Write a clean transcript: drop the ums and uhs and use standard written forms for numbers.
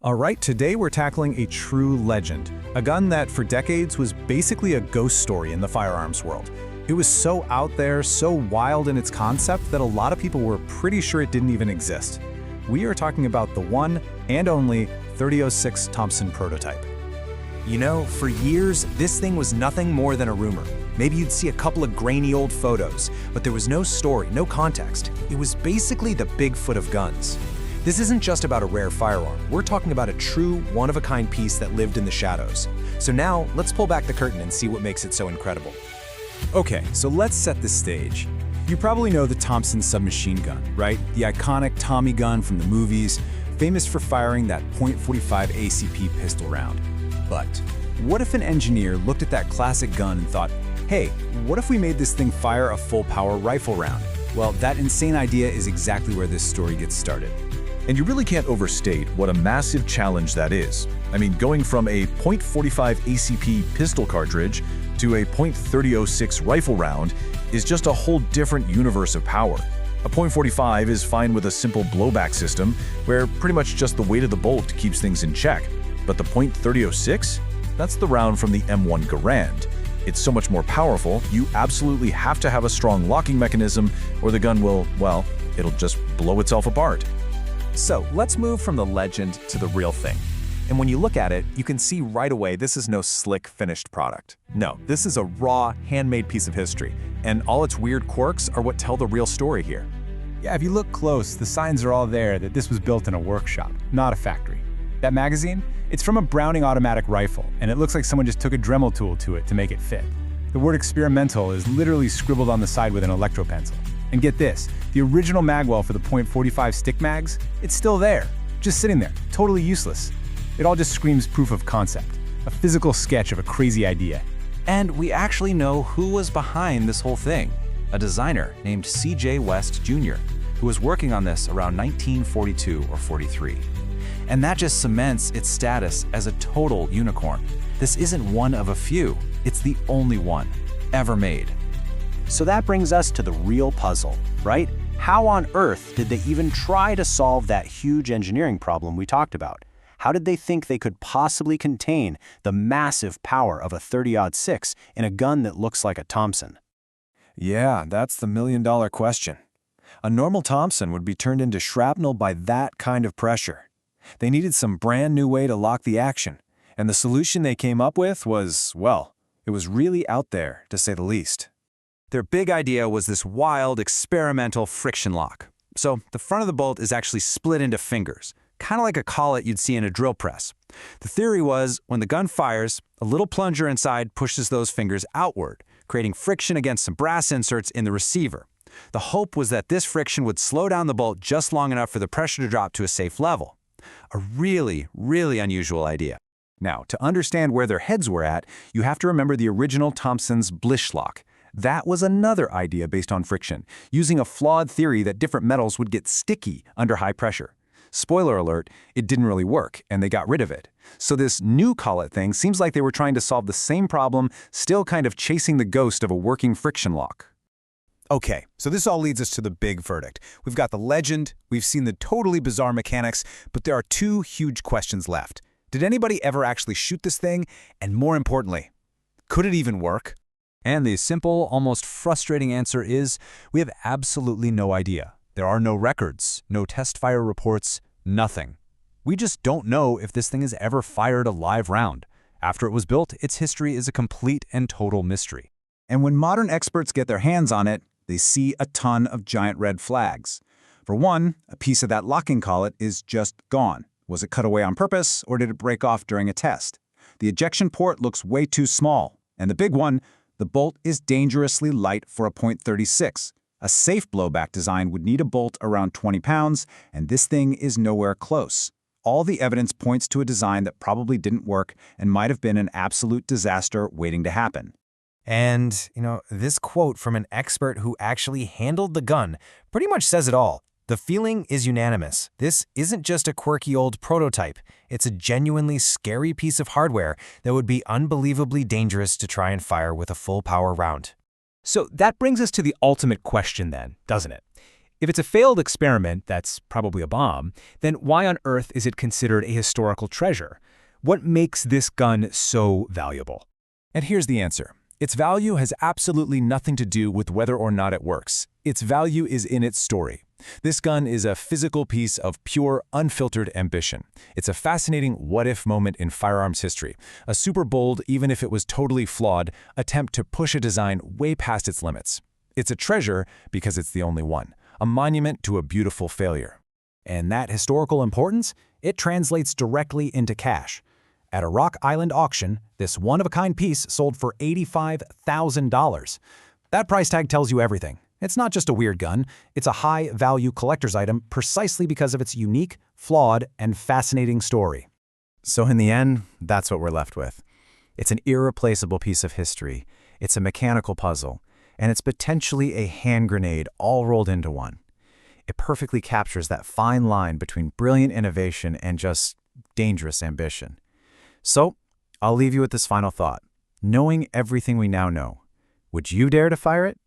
All right, today we're tackling a true legend, a gun that for decades was basically a ghost story in the firearms world. It was so out there, so wild in its concept that a lot of people were pretty sure it didn't even exist. We are talking about the one and only 3006 Thompson prototype. You know, for years, this thing was nothing more than a rumor. Maybe you'd see a couple of grainy old photos, but there was no story, no context. It was basically the Bigfoot of guns. This isn't just about a rare firearm. We're talking about a true, one-of-a-kind piece that lived in the shadows. So now, let's pull back the curtain and see what makes it so incredible. Okay, so let's set the stage. You probably know the Thompson submachine gun, right? The iconic Tommy gun from the movies, famous for firing that .45 ACP pistol round. But what if an engineer looked at that classic gun and thought, hey, what if we made this thing fire a full-power rifle round? Well, that insane idea is exactly where this story gets started. And you really can't overstate what a massive challenge that is. I mean, going from a .45 ACP pistol cartridge to a .3006 rifle round is just a whole different universe of power. A .45 is fine with a simple blowback system, where pretty much just the weight of the bolt keeps things in check. But the .3006? That's the round from the M1 Garand. It's so much more powerful, you absolutely have to have a strong locking mechanism, or the gun will, well, it'll just blow itself apart. So let's move from the legend to the real thing. And when you look at it, you can see right away this is no slick, finished product. No, this is a raw, handmade piece of history, and all its weird quirks are what tell the real story here. Yeah, if you look close, the signs are all there that this was built in a workshop, not a factory. That magazine? It's from a Browning automatic rifle, and it looks like someone just took a Dremel tool to it to make it fit. The word experimental is literally scribbled on the side with an electro pencil. And get this, the original magwell for the .45 stick mags, it's still there, just sitting there, totally useless. It all just screams proof of concept, a physical sketch of a crazy idea. And we actually know who was behind this whole thing, a designer named C.J. West Jr., who was working on this around 1942 or 43. And that just cements its status as a total unicorn. This isn't one of a few, it's the only one ever made. So that brings us to the real puzzle, right? How on earth did they even try to solve that huge engineering problem we talked about? How did they think they could possibly contain the massive power of a .30-06 in a gun that looks like a Thompson? Yeah, that's the million-dollar question. A normal Thompson would be turned into shrapnel by that kind of pressure. They needed some brand new way to lock the action, and the solution they came up with was, well, it was really out there, to say the least. Their big idea was this wild, experimental friction lock. So the front of the bolt is actually split into fingers, kind of like a collet you'd see in a drill press. The theory was, when the gun fires, a little plunger inside pushes those fingers outward, creating friction against some brass inserts in the receiver. The hope was that this friction would slow down the bolt just long enough for the pressure to drop to a safe level. A really, really unusual idea. Now, to understand where their heads were at, you have to remember the original Thompson's Blish lock. That was another idea based on friction, using a flawed theory that different metals would get sticky under high pressure. Spoiler alert, it didn't really work, and they got rid of it. So this new Collet thing seems like they were trying to solve the same problem, still kind of chasing the ghost of a working friction lock. Okay, so this all leads us to the big verdict. We've got the legend, we've seen the totally bizarre mechanics, but there are two huge questions left. Did anybody ever actually shoot this thing? And more importantly, could it even work? And the simple, almost frustrating answer is, we have absolutely no idea. There are no records, no test fire reports, nothing. We just don't know if this thing has ever fired a live round. After it was built, its history is a complete and total mystery. And when modern experts get their hands on it, they see a ton of giant red flags. For one, a piece of that locking collet is just gone. Was it cut away on purpose, or did it break off during a test? The ejection port looks way too small. And the big one, the bolt is dangerously light for a .36. A safe blowback design would need a bolt around 20 pounds, and this thing is nowhere close. All the evidence points to a design that probably didn't work and might have been an absolute disaster waiting to happen. And, this quote from an expert who actually handled the gun pretty much says it all. The feeling is unanimous. This isn't just a quirky old prototype. It's a genuinely scary piece of hardware that would be unbelievably dangerous to try and fire with a full-power round. So that brings us to the ultimate question then, doesn't it? If it's a failed experiment, that's probably a bomb, then why on earth is it considered a historical treasure? What makes this gun so valuable? And here's the answer. Its value has absolutely nothing to do with whether or not it works. Its value is in its story. This gun is a physical piece of pure, unfiltered ambition. It's a fascinating what-if moment in firearms history, a super bold, even if it was totally flawed, attempt to push a design way past its limits. It's a treasure because it's the only one, a monument to a beautiful failure. And that historical importance, it translates directly into cash. At a Rock Island auction, this one-of-a-kind piece sold for $85,000. That price tag tells you everything. It's not just a weird gun, it's a high-value collector's item precisely because of its unique, flawed, and fascinating story. So in the end, that's what we're left with. It's an irreplaceable piece of history, it's a mechanical puzzle, and it's potentially a hand grenade all rolled into one. It perfectly captures that fine line between brilliant innovation and just dangerous ambition. So, I'll leave you with this final thought. Knowing everything we now know, would you dare to fire it?